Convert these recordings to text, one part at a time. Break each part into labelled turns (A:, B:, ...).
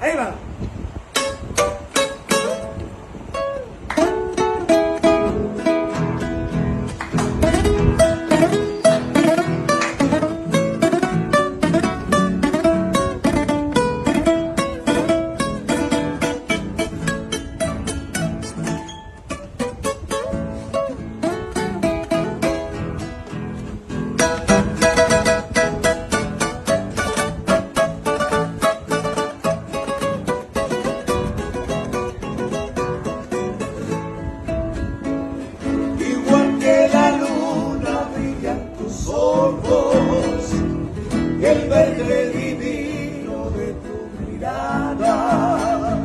A: Ahí va.
B: El verde divino de tu mirada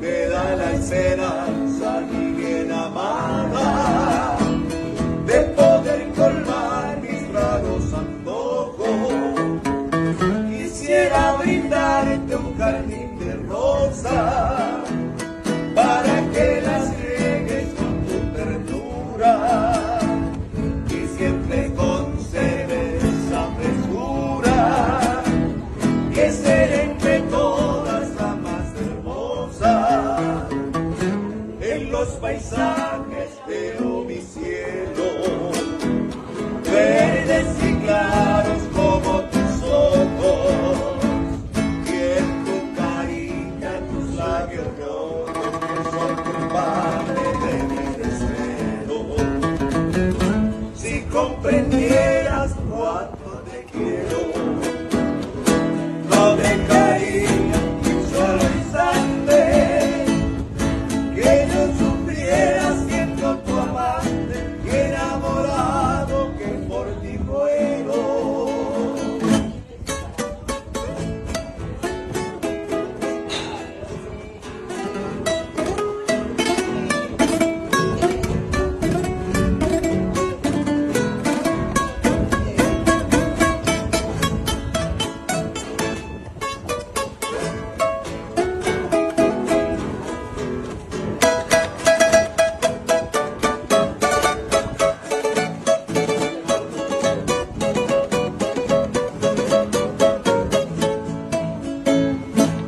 B: me da la esperanza ni bien amada de poder colmar mis raros antojos. Quisiera brindarte un jardín de rosas para que las riegues con tu ternura y siempre conserves esa frescura que ser entre todas la más hermosa. En los paisajes veo mi cielo, verdes y claros como tus ojos, y en tu carita tus labios rojos que son culpables de mi desvelo. Si comprendieras cuánto te quiero, no dejaría ni un solo instante que no sufrieras siendo tu amante y enamorado que por ti muero.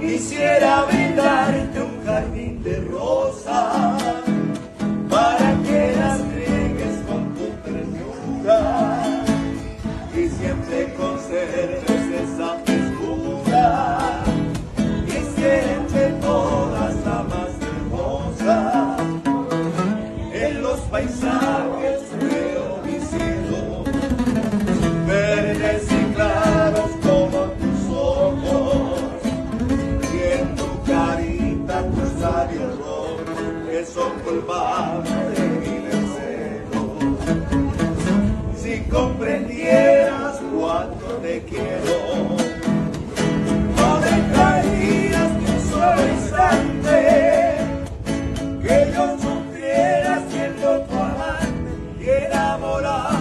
B: Quisiera brindarte un jardín de rosas para que las riegues con tu ternura y siempre conserves esa frescura y ser entre todas la más hermosa. En los paisajes veo mi cielo, verdes y claros como tus ojos, tus labios rojos que son culpables de mi deseo. Si comprendieras cuánto te quiero, no dejarías ni un solo instante que yo sufriera siendo tu amante y enamorado.